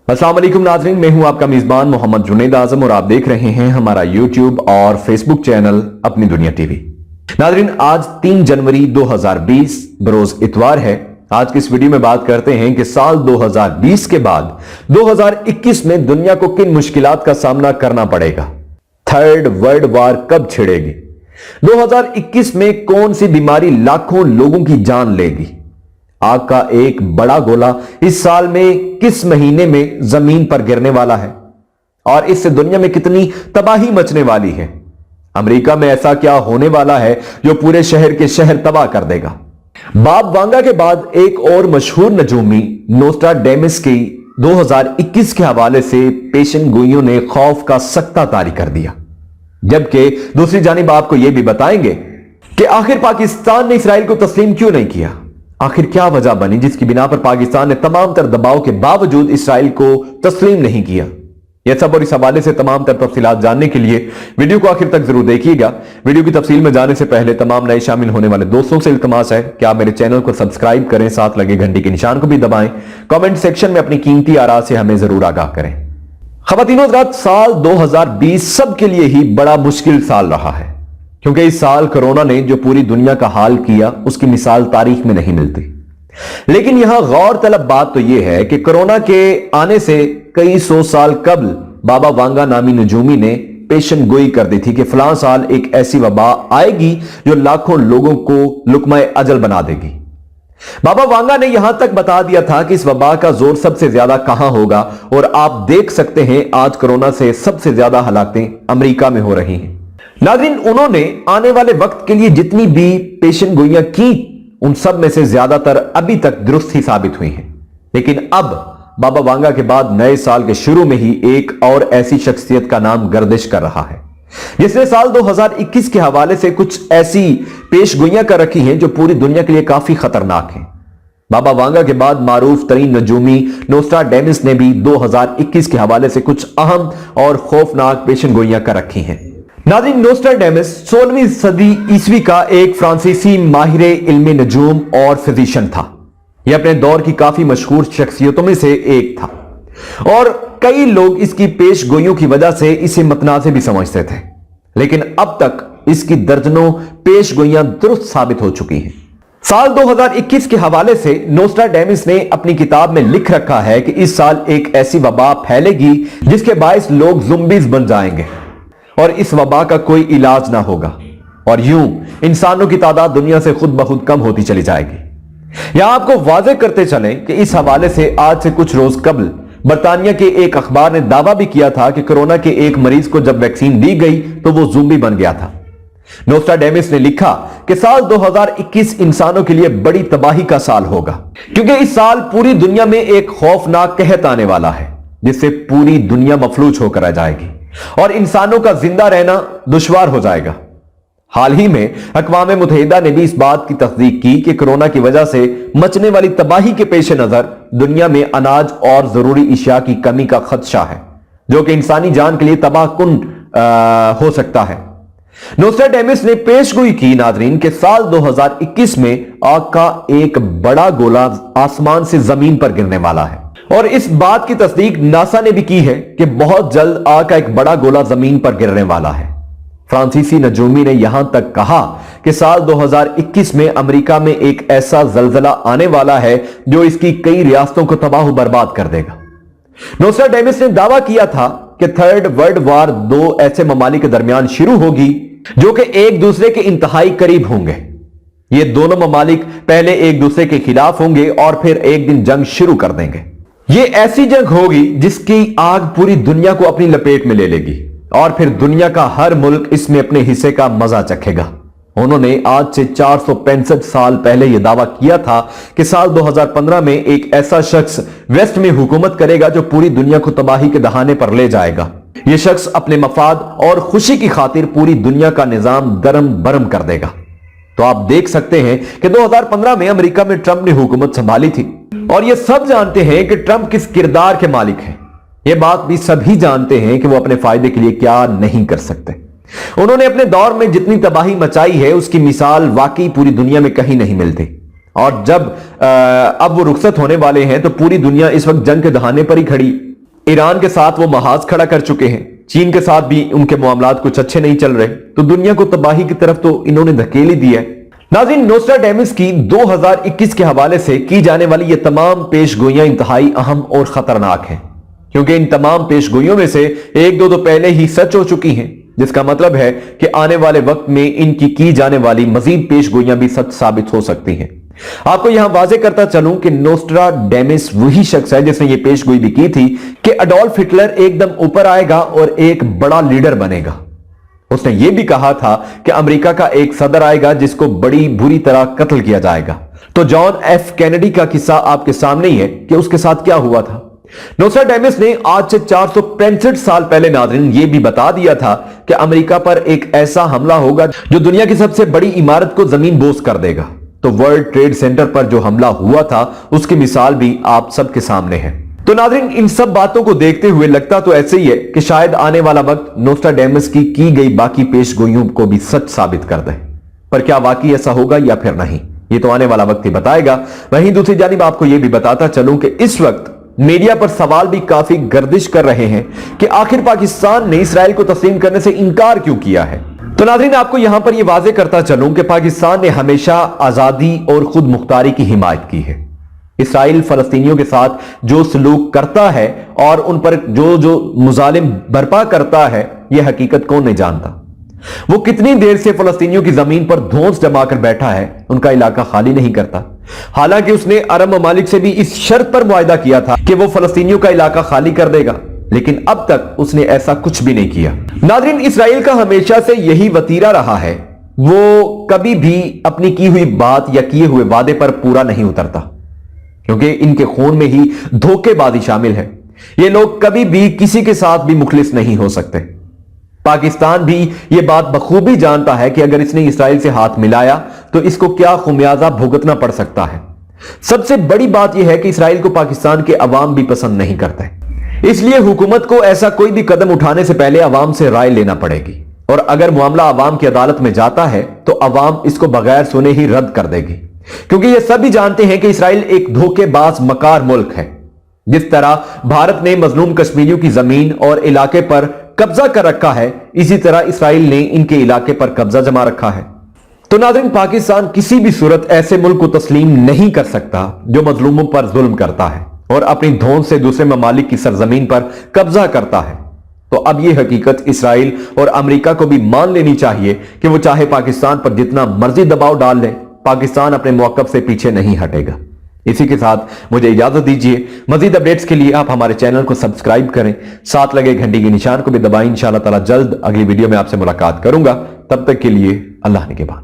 अस्सलाम वालेकुम नाज़रीन, मैं हूं आपका मेज़बान मोहम्मद जुनैद आज़म और आप देख रहे हैं हमारा यूट्यूब और फेसबुक चैनल अपनी दुनिया टीवी। नाज़रीन, आज 3 जनवरी 2020 बरोज इतवार है। आज की इस वीडियो में बात करते हैं कि साल 2020 के बाद 2021 में दुनिया को किन मुश्किलात का सामना करना पड़ेगा। थर्ड वर्ल्ड वॉर कब छिड़ेगी? 2021 में कौन सी बीमारी लाखों लोगों की जान लेगी? आग का एक बड़ा गोला इस साल में किस महीने में जमीन पर गिरने वाला है और इससे दुनिया में कितनी तबाही मचने वाली है? अमेरिका में ऐसा क्या होने वाला है जो पूरे शहर के शहर तबाह कर देगा? बाब वांगा के बाद एक और मशहूर नजूमी नोस्ट्राडेमस की 2021 के हवाले से पेशन गोइयों ने खौफ का सख्ता तारी कर दिया, जबकि दूसरी जानिब आपको यह भी बताएंगे कि आखिर पाकिस्तान ने इसराइल को तस्लीम क्यों नहीं किया। आखिर क्या वजह बनी जिसकी बिना पर पाकिस्तान ने तमाम तर दबाव के बावजूद इसराइल को तस्लीम नहीं किया। यह सब और इस हवाले से तमाम तर तफसीलात जानने के लिए वीडियो को आखिर तक जरूर देखिएगा। वीडियो की तफसील में जाने से पहले तमाम नए शामिल होने वाले दोस्तों से इल्तमास है कि आप मेरे चैनल को सब्सक्राइब करें, साथ लगे घंटी के निशान को भी दबाएं, कमेंट सेक्शन में अपनी कीमती आरा से हमें जरूर आगाह करें। ख़वातीनो हज़रात, साल 2020 सबके लिए ही बड़ा मुश्किल साल रहा है, क्योंकि इस साल कोरोना ने जो पूरी दुनिया का हाल किया उसकी मिसाल तारीख में नहीं मिलती। लेकिन यहां गौर तलब बात तो यह है कि कोरोना के आने से कई 100 साल कबल बाबा वांगा नामी नजूमी ने पेशन गोई कर दी थी कि फलां साल एक ऐसी वबा आएगी जो लाखों लोगों को लुकमा अजल बना देगी। बाबा वांगा ने यहां तक बता दिया था कि इस वबा का जोर सबसे ज्यादा कहां होगा, और आप देख सकते हैं आज कोरोना से सबसे ज्यादा हलाकतें अमेरिका में हो रही हैं। नाज़रीन, उन्होंने आने वाले वक्त के लिए जितनी भी पेशन गोइयां की उन सब में से ज्यादातर अभी तक दुरुस्त ही साबित हुई हैं। लेकिन अब बाबा वांगा के बाद नए साल के शुरू में ही एक और ऐसी शख्सियत का नाम गर्दिश कर रहा है जिसने साल 2021 के हवाले से कुछ ऐसी पेश गोइयां कर रखी हैं जो पूरी दुनिया के लिए काफी खतरनाक हैं। बाबा वांगा के बाद मारूफ तरीन नजूमी नोस्ट्राडेमस ने भी 2021 के हवाले से कुछ अहम और खौफनाक पेशन गोइयां कर रखी हैं। नाज़रीन, नोस्ट्राडेमस 16वीं सदी ईस्वी का एक फ्रांसीसी माहिर इल्म नजूम और फिजिशियन था। यह अपने दौर की काफी मशहूर शख्सियतों में से एक था और कई लोग इसकी पेश गोइयों की वजह से इसे मतनाज़े भी समझते थे। लेकिन अब तक इसकी दर्जनों पेश गोइयां दुरुस्त साबित हो चुकी हैं। साल 2021 के हवाले से नोस्ट्राडेमस ने अपनी किताब में लिख रखा है कि इस साल एक ऐसी वबा फैलेगी जिसके बायस लोग ज़ुम्बीज़ बन जाएंगे और इस वबा का कोई इलाज ना होगा और यूं इंसानों की तादाद दुनिया से खुद ब खुद कम होती चली जाएगी। यहां आपको वाज़ेह करते चलें कि इस हवाले से आज से कुछ रोज कबल बरतानिया के एक अखबार ने दावा भी किया था कि कोरोना के एक मरीज को जब वैक्सीन दी गई तो वो ज़ुम्बी बन गया था। नोस्ट्राडेमस ने लिखा कि साल 2021 इंसानों के लिए बड़ी तबाही का साल होगा, क्योंकि इस साल पूरी दुनिया में एक खौफनाक कहत आने वाला है जिससे पूरी दुनिया मफलूज होकर रह जाएगी और इंसानों का जिंदा रहना दुश्वार हो जाएगा। हाल ही में अक़वाम मुत्तहिदा ने भी इस बात की तस्दीक की कि कोरोना की वजह से मचने वाली तबाही के पेश नजर दुनिया में अनाज और जरूरी इशिया की कमी का खदशा है, जो कि इंसानी जान के लिए तबाहकुन हो सकता है। नोस्ट्राडेमस ने पेशगोई की नाज़रीन के साल 2021 में आग का एक बड़ा गोला आसमान से जमीन पर गिरने वाला है और इस बात की तस्दीक नासा ने भी की है कि बहुत जल्द आग का एक बड़ा गोला जमीन पर गिरने वाला है। फ्रांसीसी नजूमी ने यहां तक कहा कि साल 2021 में अमेरिका में एक ऐसा जलजला आने वाला है जो इसकी कई रियासतों को तबाह बर्बाद कर देगा। नोस्ट्राडेमस ने दावा किया था कि थर्ड वर्ल्ड वॉर 2 ऐसे ममालिक के दरमियान शुरू होगी जो कि एक दूसरे के इंतहाई करीब होंगे। ये दोनों ममालिक पहले एक दूसरे के खिलाफ होंगे और फिर एक दिन जंग शुरू कर देंगे। ये ऐसी जंग होगी जिसकी आग पूरी दुनिया को अपनी लपेट में ले लेगी और फिर दुनिया का हर मुल्क इसमें अपने हिस्से का मजा चखेगा। उन्होंने आज से 465 साल पहले यह दावा किया था कि साल 2015 में एक ऐसा शख्स वेस्ट में हुकूमत करेगा जो पूरी दुनिया को तबाही के दहाने पर ले जाएगा। यह शख्स अपने मफाद और खुशी की खातिर पूरी दुनिया का निजाम दरम बरम कर देगा। तो आप देख सकते हैं कि 2015 में अमेरिका में ट्रंप ने हुकूमत संभाली थी और यह सब जानते हैं कि ट्रंप किस किरदार के मालिक हैं। यह बात भी सभी जानते हैं कि वो अपने फायदे के लिए क्या नहीं कर सकते। उन्होंने अपने दौर में जितनी तबाही मचाई है उसकी मिसाल वाकई पूरी दुनिया में कहीं नहीं मिलती। और जब अब वो रुखसत होने वाले हैं तो पूरी दुनिया इस वक्त जंग के दहाने पर ही खड़ी ईरान के साथ वो महाज खड़ा कर चुके हैं, चीन के साथ भी उनके मामलात कुछ अच्छे नहीं चल रहे, तो दुनिया को तबाही की तरफ तो इन्होंने धकेल ही दिया है। नाज़रीन, नोस्ट्राडेमस की 2021 के हवाले से की जाने वाली ये तमाम पेशगोइयां इंतहाई अहम और खतरनाक हैं, क्योंकि इन तमाम पेशगोइयों में से एक दो तो पहले ही सच हो चुकी हैं, जिसका मतलब है कि आने वाले वक्त में इनकी की जाने वाली मजीद पेशगोइयां भी सच साबित हो सकती हैं। आपको यहां वाजे करता चलूं कि नोस्ट्राडेमस वही शख्स है जिसने ये पेशगोई भी की थी कि अडोल्फ हिटलर एकदम ऊपर आएगा और एक बड़ा लीडर बनेगा। उसने ये भी कहा था कि अमेरिका का एक सदर आएगा जिसको बड़ी बुरी तरह कत्ल किया जाएगा। तो जॉन एफ कैनेडी का किस्सा आपके सामने ही है कि उसके साथ क्या हुआ था। नोस्ट्राडेमस ने आज से 465 साल पहले नाज़रीन ये भी बता दिया था कि अमेरिका पर एक ऐसा हमला होगा जो दुनिया की सबसे बड़ी इमारत को जमीन बोस कर देगा। तो वर्ल्ड ट्रेड सेंटर पर जो हमला हुआ था उसकी मिसाल भी आप सबके सामने है। तो नाज़रीन, इन सब बातों को देखते हुए लगता तो ऐसे ही है कि शायद आने वाला वक्त नोस्ट्राडेमस की गई बाकी पेशगोइयों को भी सच साबित कर दे। पर क्या वाकई ऐसा होगा या फिर नहीं, ये तो आने वाला वक्त ही बताएगा। वहीं दूसरी जानिब आपको यह भी बताता चलूं कि इस वक्त मीडिया पर सवाल भी काफी गर्दिश कर रहे हैं कि आखिर पाकिस्तान ने इसराइल को तस्लीम करने से इनकार क्यों किया है। तो नाज़रीन, आपको यहां पर यह वाजे करता चलूं कि पाकिस्तान ने हमेशा आजादी और खुद मुख्तारी की हिमायत की है। इसराइल फलस्तीनियों के साथ जो सलूक करता है और उन पर जो मुजालिम बर्पा करता है, यह हकीकत कौन नहीं जानता। वो कितनी देर से फलस्तीनियों की जमीन पर धौंस जमाकर बैठा है, उनका इलाका खाली नहीं करता। हालांकि उसने अरब ममालिक से भी इस शर्त पर मुआहदा किया था कि वो फलस्तीनियों का इलाका खाली कर देगा, लेकिन अब तक उसने ऐसा कुछ भी नहीं किया। नाज़रीन, इसराइल का हमेशा से यही वतीरा रहा है, वो कभी भी अपनी की हुई बात या किए हुए वादे पर पूरा नहीं उतरता, क्योंकि इनके खून में ही धोखेबाजी शामिल है। ये लोग कभी भी किसी के साथ भी मुखलिस नहीं हो सकते। पाकिस्तान भी ये बात बखूबी जानता है कि अगर इसने इसराइल से हाथ मिलाया तो इसको क्या खुमियाजा भुगतना पड़ सकता है। सबसे बड़ी बात यह है कि इसराइल को पाकिस्तान के अवाम भी पसंद नहीं करते, इसलिए हुकूमत को ऐसा कोई भी कदम उठाने से पहले अवाम से राय लेना पड़ेगी, और अगर मामला अवाम की अदालत में जाता है तो अवाम इसको बगैर सुने ही रद्द कर देगी, क्योंकि ये सभी जानते हैं कि इसराइल एक धोखेबाज मकार मुल्क है। जिस तरह भारत ने मजलूम कश्मीरियों की जमीन और इलाके पर कब्जा कर रखा है, इसी तरह इसराइल ने इनके इलाके पर कब्जा जमा रखा है। तो नाज़रीन, पाकिस्तान किसी भी सूरत ऐसे मुल्क को तस्लीम नहीं कर सकता जो मजलूमों पर जुल्म करता है और अपनी धौंस से दूसरे ममालिक की सरजमीन पर कब्जा करता है। तो अब यह हकीकत इसराइल और अमेरिका को भी मान लेनी चाहिए कि वो चाहे पाकिस्तान पर जितना मर्जी दबाव डाल ले, पाकिस्तान अपने मौकफ से पीछे नहीं हटेगा। इसी के साथ मुझे इजाजत दीजिए। मजीद अपडेट्स के लिए आप हमारे चैनल को सब्सक्राइब करें, साथ लगे घंटी के निशान को भी दबाएं। इंशाअल्लाह ताला जल्द अगली वीडियो में आपसे मुलाकात करूंगा। तब तक के लिए अल्लाह निगहबान।